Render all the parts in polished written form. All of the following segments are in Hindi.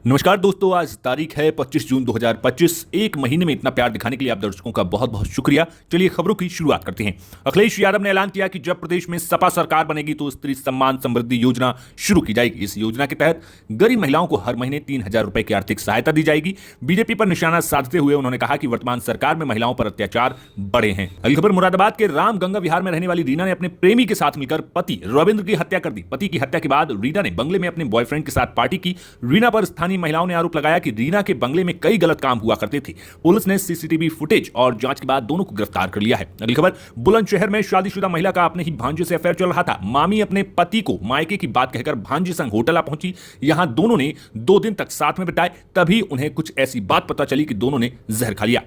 नमस्कार दोस्तों, आज तारीख है 25 जून 2025। एक महीने में इतना प्यार दिखाने के लिए आप दर्शकों का बहुत बहुत शुक्रिया। चलिए खबरों की शुरुआत करते हैं। अखिलेश यादव ने ऐलान किया कि जब प्रदेश में सपा सरकार बनेगी तो स्त्री सम्मान समृद्धि योजना शुरू की जाएगी। इस योजना के तहत गरीब महिलाओं को हर महीने 3,000 रुपए की आर्थिक सहायता दी जाएगी। बीजेपी पर निशाना साधते हुए उन्होंने कहा कि वर्तमान सरकार में महिलाओं पर अत्याचार बढ़े हैं। अगली खबर, मुरादाबाद के रामगंगा विहार में रहने वाली रीना ने अपने प्रेमी के साथ मिलकर पति रविंद्र की हत्या कर दी। पति की हत्या के बाद रीना ने बंगले में अपने बॉयफ्रेंड के साथ पार्टी की। रीना पर स्थानीय महिलाओं ने आरोप लगाया कि रीना के बंगले में कई गलत काम हुआ करते थे। पुलिस ने सीसीटीवी फुटेज और जांच के बाद दोनों को गिरफ्तार कर लिया है। अगली खबर, बुलंदशहर में शादीशुदा महिला का अपने ही भांजे से अफेयर चल रहा था। मामी अपने पति को मायके की बात कहकर भांजे संग होटल आ पहुंची। यहां दोनों ने 2 दिन तक साथ में बिताए। तभी उन्हें कुछ ऐसी बात पता चली कि दोनों ने जहर खा लिया।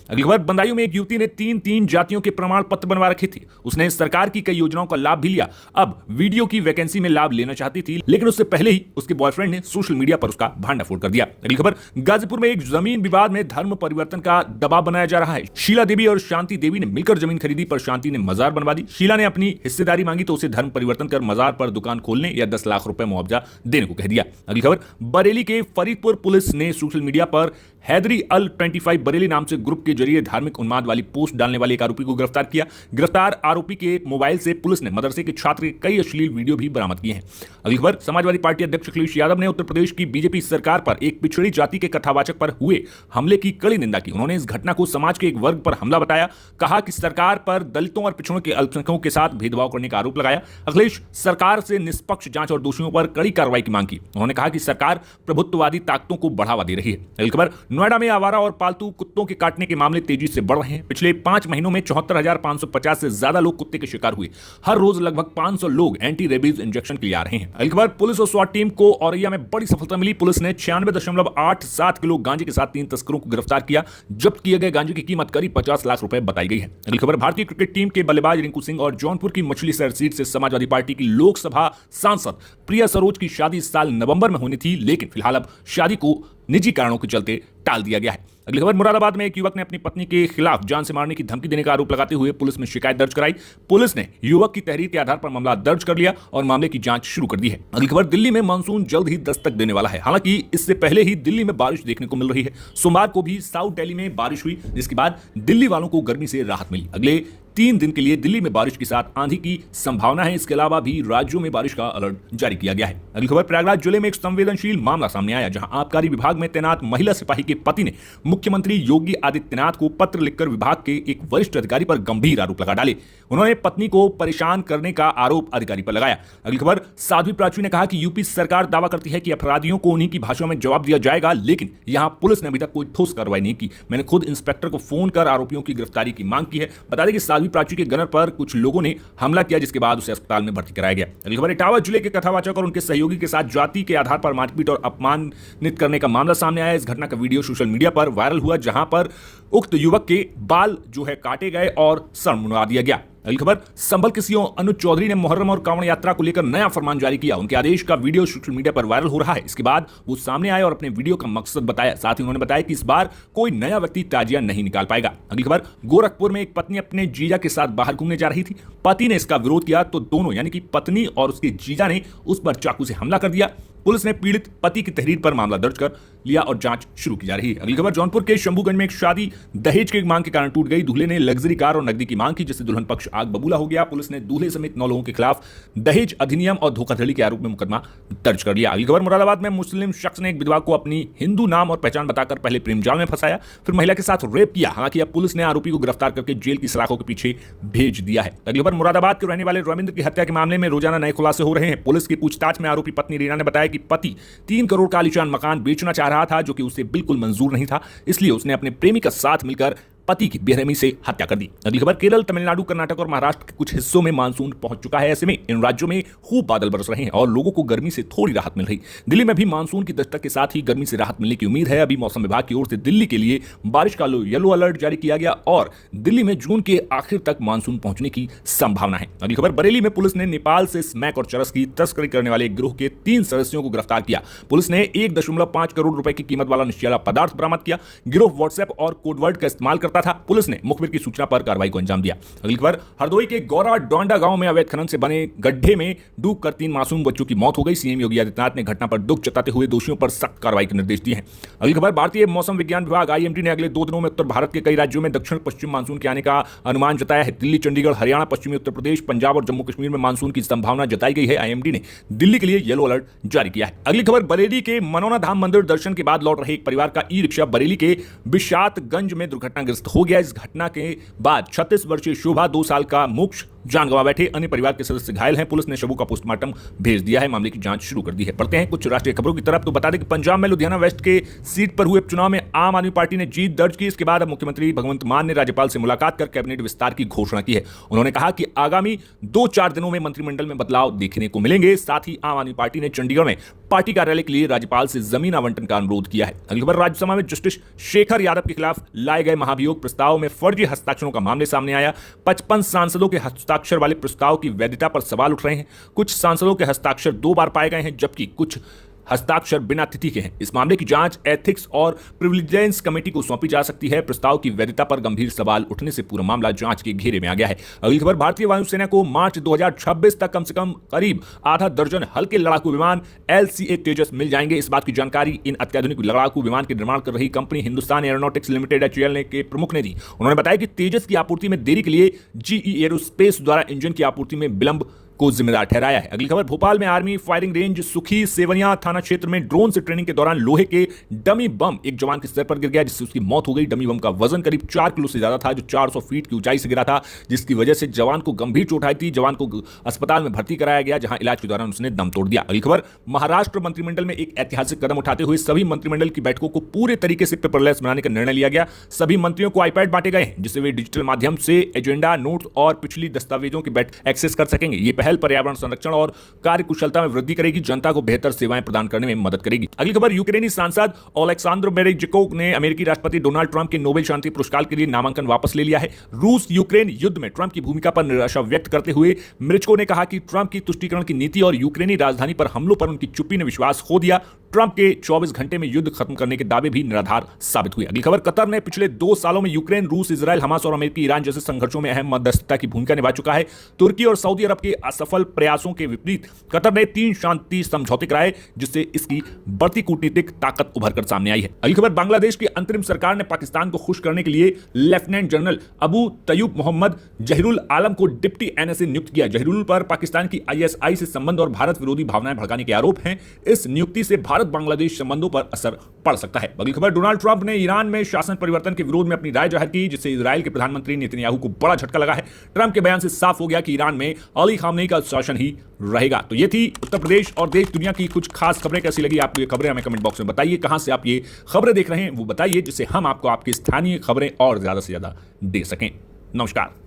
अगली खबर, बंदायूं में एक युवती ने 3 जातियों के प्रमाण पत्र बनवा रखे थे। उसने सरकार की कई योजनाओं का लाभ भी लिया। अब वीडियो की वैकेंसी में लाभ लेना चाहती थी, लेकिन उससे पहले ही उसके बॉयफ्रेंड ने सोशल मीडिया पर उसका भांडाफोड़ कर दिया। अगली खबर, गाजीपुर में एक जमीन विवाद में धर्म परिवर्तन का दबाव बनाया जा रहा है। शीला देवी और शांति देवी ने मिलकर जमीन खरीदी, पर शांति ने मजार बनवा दी। शीला ने अपनी हिस्सेदारी मांगी तो उसे धर्म परिवर्तन कर मजार पर दुकान खोलने या 10 लाख रुपए मुआवजा देने को कह दिया। अगली खबर, बरेली के फरीदपुर पुलिस ने सोशल मीडिया पर हैदरी अल 25 बरेली नाम से ग्रुप के जरिए धार्मिक उन्माद वाली पोस्ट डालने वाले एक आरोपी को गिरफ्तार किया। गिरफ्तार आरोपी के मोबाइल से पुलिस ने मदरसे के छात्र के कई अश्लील वीडियो भी बरामद किए हैं। अगली खबर, समाजवादी पार्टी अध्यक्ष अखिलेश यादव ने उत्तर प्रदेश की बीजेपी सरकार पर एक पिछड़ी जाति के कथावाचक पर हुए हमले की कड़ी निंदा की। उन्होंने इस घटना को समाज के एक वर्ग पर हमला बताया। कहा कि सरकार पर दलितों और पिछड़ों के अल्पसंख्यकों के साथ भेदभाव करने का आरोप लगाया। अखिलेश सरकार से निष्पक्ष जांच और दोषियों पर कड़ी कार्रवाई की मांग की। उन्होंने कहा कि सरकार प्रभुत्ववादी ताकतों को बढ़ावा दे रही है। अगली खबर, नोएडा में आवारा और पालतू कुत्तों के काटने के मामले तेजी से बढ़ रहे हैं। पिछले 5 महीनों में 74,550 से ज्यादा लोग कुत्ते के शिकार हुए। हर रोज लगभग 500 लोग एंटी रेबीज इंजेक्शन के लिए आ रहे हैं। अगली खबर, पुलिस और स्वाट टीम को औरैया में बड़ी सफलता मिली। पुलिस ने 96.87 किलो गांजे के साथ 3 तस्करों को गिरफ्तार किया। जब्त किए गए गांजे की कीमत करीब 50 लाख रुपए बताई गई है। अगली खबर, भारतीय क्रिकेट टीम के बल्लेबाज रिंकू सिंह और जौनपुर की मछली शहर सीट से समाजवादी पार्टी की लोकसभा सांसद प्रिया सरोज की शादी इस साल नवंबर में होनी थी, लेकिन फिलहाल अब शादी को निजी कारणों के चलते टाल दिया गया है। अगली खबर, मुरादाबाद में एक युवक ने अपनी पत्नी के खिलाफ जान से मारने की धमकी देने का आरोप लगाते हुए पुलिस में शिकायत दर्ज कराई। पुलिस ने युवक की तहरीर के आधार पर मामला दर्ज कर लिया और मामले की जांच शुरू कर दी है। अगली खबर, दिल्ली में मानसून जल्द ही दस्तक देने वाला है। हालांकि इससे पहले ही दिल्ली में बारिश देखने को मिल रही है। सोमवार को भी साउथ दिल्ली में बारिश हुई, जिसके बाद दिल्ली वालों को गर्मी से राहत मिली। अगले 3 दिन के लिए दिल्ली में बारिश के साथ आंधी की संभावना है। इसके अलावा भी राज्यों में बारिश का अलर्ट जारी किया गया है। अगली खबर, प्रयागराज जिले में एक संवेदनशील मामला सामने आया, जहां आबकारी विभाग में तैनात महिला सिपाही के पति ने मुख्यमंत्री योगी आदित्यनाथ को पत्र लिखकर विभाग के एक वरिष्ठ अधिकारी पर गंभीर आरोप लगा डाले। उन्होंने पत्नी को परेशान करने का आरोप अधिकारी पर लगाया। अगली खबर, साध्वी प्राची ने कहा कि यूपी सरकार दावा करती है कि अपराधियों को उन्हीं की भाषा में जवाब दिया जाएगा, लेकिन यहां पुलिस ने अभी तक कोई ठोस कार्रवाई नहीं की। मैंने खुद इंस्पेक्टर को फोन कर आरोपियों की गिरफ्तारी की मांग की है। बता दें कि साध्वी प्राची के गनर पर कुछ लोगों ने हमला किया, जिसके बाद उसे अस्पताल में भर्ती कराया गया। अगली खबर, इटावा जिले के कथावाचक और उनके सहयोगी के साथ जाति के आधार पर मारपीट और अपमानित करने का मामला सामने आया। इस घटना का वीडियो सोशल मीडिया पर वायरल हुआ, जहां पर उक्त युवक के बाल काटे गए और सर मुंडवा दिया गया। अगली खबर, संभल के सीओ अनुज चौधरी ने मुहर्रम और कांवड़ यात्रा को लेकर नया फरमान जारी किया। उनके आदेश का वीडियो सोशल मीडिया पर वायरल हो रहा है। इसके बाद वो सामने आए और अपने वीडियो का मकसद बताया। साथ ही उन्होंने बताया कि इस बार कोई नया व्यक्ति ताजिया नहीं निकाल पाएगा। अगली खबर, गोरखपुर में एक पत्नी अपने जीजा के साथ बाहर घूमने जा रही थी। पति ने इसका विरोध किया तो दोनों यानी कि पत्नी और उसके जीजा ने उस पर चाकू से हमला कर दिया। पुलिस ने पीड़ित पति की तहरीर पर मामला दर्ज कर लिया और जांच शुरू की जा रही है। अगली खबर, जौनपुर के शंभूगंज में एक शादी दहेज की मांग के कारण टूट गई। दूल्हे ने लग्जरी कार और नकदी की मांग की, जिससे दुल्हन पक्ष आग बबूला हो गया। पुलिस ने दूल्हे समेत 9 लोगों के खिलाफ दहेज अधिनियम और धोखाधड़ी के आरोप में मुकदमा दर्ज कर लिया। अगली खबर, मुरादाबाद में मुस्लिम शख्स ने एक विधवा को अपनी हिंदू नाम और पहचान बताकर पहले प्रेम जाल में फंसाया, फिर महिला के साथ रेप किया। हालांकि अब पुलिस ने आरोपी को गिरफ्तार करके जेल की सलाखों के पीछे भेज दिया है। अगली खबर, मुरादाबाद के रहने वाले रविंद्र की हत्या के मामले में रोजाना नए खुलासे हो रहे हैं। पुलिस की पूछताछ में आरोपी पत्नी रीना ने बताया कि पति 3 करोड़ का आलीशान मकान बेचना चाह रहा था, जो कि उसे बिल्कुल मंजूर नहीं था। इसलिए उसने अपने प्रेमी का साथ मिलकर पति की बेरहमी से हत्या कर दी। अगली खबर, केरल, तमिलनाडु, कर्नाटक और महाराष्ट्र के कुछ हिस्सों में मानसून पहुंच चुका है। ऐसे में इन राज्यों में खूब बादल बरस रहे हैं और लोगों को गर्मी से थोड़ी राहत मिल रही। दिल्ली में भी मानसून की दस्तक के साथ ही गर्मी से राहत मिलने की उम्मीद है। अभी मौसम विभाग की ओर से दिल्ली के लिए बारिश का येलो अलर्ट जारी किया गया और दिल्ली में जून के आखिर तक मानसून पहुंचने की संभावना है। अगली खबर, बरेली में पुलिस ने नेपाल से स्मैक और चरस की तस्करी करने वाले एक गिरोह के 3 सदस्यों को गिरफ्तार किया। पुलिस ने 1.5 करोड़ रुपए की कीमत वाला नशीला पदार्थ बरामद किया। गिरोह व्हाट्सएप और कोडवर्ड का इस्तेमाल करता सकता था। पुलिस ने मुखबिर की सूचना पर कार्रवाई को अंजाम दिया। अगली खबर, हरदोई के गौरा डोंडा गांव में अवैध खनन से बने गड्ढे में डूबकर 3 मासूम बच्चों की मौत हो गई। सीएम योगी आदित्यनाथ ने घटना पर दुख जताते हुए दोषियों पर सख्त कार्रवाई के निर्देश दिए हैं। अगली खबर, भारतीय मौसम विज्ञान विभाग आईएमडी ने अगले 2 दिनों में उत्तर भारत के कई राज्यों में दक्षिण पश्चिम मानसून के आने का अनुमान जताया है। दिल्ली, चंडीगढ़, हरियाणा, पश्चिमी उत्तर प्रदेश, पंजाब और जम्मू कश्मीर में मानसून की संभावना जताई गई है। आईएमडी ने दिल्ली के लिए येलो अलर्ट जारी किया है। अगली खबर, बरेली के मनोना धाम मंदिर दर्शन के बाद लौट रहे एक परिवार का ई रिक्शा बरेली के बिशातगंज में दुर्घटनाग्रस्त हो गया। इस घटना के बाद 36 वर्षीय शोभा, 2 साल का मोक्ष जान गंवा बैठे। अन्य परिवार के सदस्य घायल हैं। पुलिस ने शवों का पोस्टमार्टम भेज दिया है। मामले की जांच शुरू कर दी है। बढ़ते हैं कुछ राष्ट्रीय खबरों की तरफ। तो बता दें कि पंजाब में लुधियाना वेस्ट के सीट पर हुए चुनाव में आम आदमी पार्टी ने जीत दर्ज की। इसके बाद अब मुख्यमंत्री भगवंत मान ने राज्यपाल से मुलाकात कर कैबिनेट विस्तार की घोषणा की है। उन्होंने कहा कि आगामी 2-4 दिनों में मंत्रिमंडल में बदलाव देखने को मिलेंगे। साथ ही आम आदमी पार्टी ने चंडीगढ़ में पार्टी कार्यालय के लिए राज्यपाल से जमीन आवंटन का अनुरोध किया है। अगली खबर, राज्यसभा में जस्टिस शेखर यादव के खिलाफ लाए गए महाभियोग प्रस्ताव में फर्जी हस्ताक्षरों का मामले सामने आया। 55 सांसदों के हस्ताक्षर वाले प्रस्ताव की वैधता पर सवाल उठ रहे हैं। कुछ सांसदों के हस्ताक्षर 2 बार पाए गए हैं, जबकि कुछ हस्ताक्षर बिना तिथि के हैं। इस मामले की जांच एथिक्स और प्रिविलेजेंस कमेटी को सौंपी जा सकती है। प्रस्ताव की वैधता पर गंभीर सवाल उठने से पूरा मामला जांच के घेरे में आ गया है। अगली खबर, भारतीय वायुसेना को मार्च 2026 तक कम से कम करीब आधा दर्जन हल्के लड़ाकू विमान LCA तेजस मिल जाएंगे। इस बात की जानकारी इन अत्याधुनिक लड़ाकू विमान के निर्माण कर रही company Hindustan aeronautics limited HAL के प्रमुख ने दी। उन्होंने बताया कि तेजस की आपूर्ति में देरी के लिए GE एरोस्पेस द्वारा इंजन की आपूर्ति में विलंब को जिम्मेदार ठहराया है। अगली खबर, भोपाल में आर्मी फायरिंग रेंज सुखी सेवनिया थाना क्षेत्र में ड्रोन से ट्रेनिंग के दौरान लोहे के डमी बम एक जवान के सिर पर गिर गया, जिससे उसकी मौत हो गई। डमी बम का वजन करीब 4 किलो से ज्यादा था, जो 400 फीट की ऊंचाई से गिरा था, जिसकी वजह से जवान को गंभीर चोट आई थी। जवान को अस्पताल में भर्ती कराया गया, जहां इलाज के दौरान उसने दम तोड़ दिया। अगली खबर, महाराष्ट्र मंत्रिमंडल में एक ऐतिहासिक कदम उठाते हुए सभी मंत्रिमंडल की बैठकों को पूरे तरीके से पेपरलेस बनाने का निर्णय लिया गया। सभी मंत्रियों को iPad बांटे गए, जिससे वे डिजिटल माध्यम से एजेंडा, नोट्स और पिछली दस्तावेजों की एक्सेस कर सकेंगे। ये पहल पर्यावरण संरक्षण और कार्यकुशलता में वृद्धि करेगी, जनता को बेहतर सेवाएं प्रदान करने में मदद करेगी। अगली खबर, यूक्रेनी सांसद ओलेक्सांद्र मेरेजिकोव ने अमेरिकी राष्ट्रपति डोनाल्ड ट्रंप के नोबेल शांति पुरस्कार के लिए नामांकन वापस ले लिया है। रूस यूक्रेन युद्ध में ट्रंप की भूमिका पर निराशा व्यक्त करते हुए मेरेजिको ने कहा कि ट्रंप की तुष्टीकरण की नीति और यूक्रेनी राजधानी पर हमलों पर उनकी चुप्पी ने विश्वास खो दिया। ट्रंप के 24 घंटे में युद्ध खत्म करने के दावे भी निराधार साबित हुए। अगली खबर, कतर ने पिछले 2 सालों में यूक्रेन, रूस, इजराइल, हमास और अमेरिकी ईरान जैसे संघर्षों में अहम मध्यस्थता की भूमिका निभा चुका है। तुर्की और सऊदी अरब के असफल प्रयासों के विपरीत कतर ने 3 शांति समझौते कराए, जिससे इसकी बढ़ती कूटनीतिक ताकत उभर कर सामने आई है। अगली खबर, बांग्लादेश की अंतरिम सरकार ने पाकिस्तान को खुश करने के लिए लेफ्टिनेंट जनरल अबू तयूब मोहम्मद जहीरुल आलम को डिप्टी NSA नियुक्त किया। जहीरुल पर पाकिस्तान की ISI से संबंध और भारत विरोधी भावनाएं भड़काने के आरोप हैं। इस नियुक्ति से भारत बांग्लादेश संबंधों पर असर पड़ सकता है। अगली खबर, डोनाल्ड ट्रंप ने ईरान में शासन परिवर्तन के विरोध में अपनी राय जाहिर की, जिससे इजराइल के प्रधानमंत्री नेतन्याहू को बड़ा झटका लगा है। ट्रंप के बयान से साफ हो गया कि ईरान में अली खामनेई का शासन ही रहेगा। तो ये थी उत्तर प्रदेश और देश दुनिया की कुछ खास खबरें। कैसी लगी आपको ये खबरें, हमें कमेंट बॉक्स में बताइए। कहां से आप ये खबरें देख रहे हैं वो बताइए, जिससे हम आपको आपकी स्थानीय खबरें और ज्यादा से ज्यादा दे सकें। नमस्कार।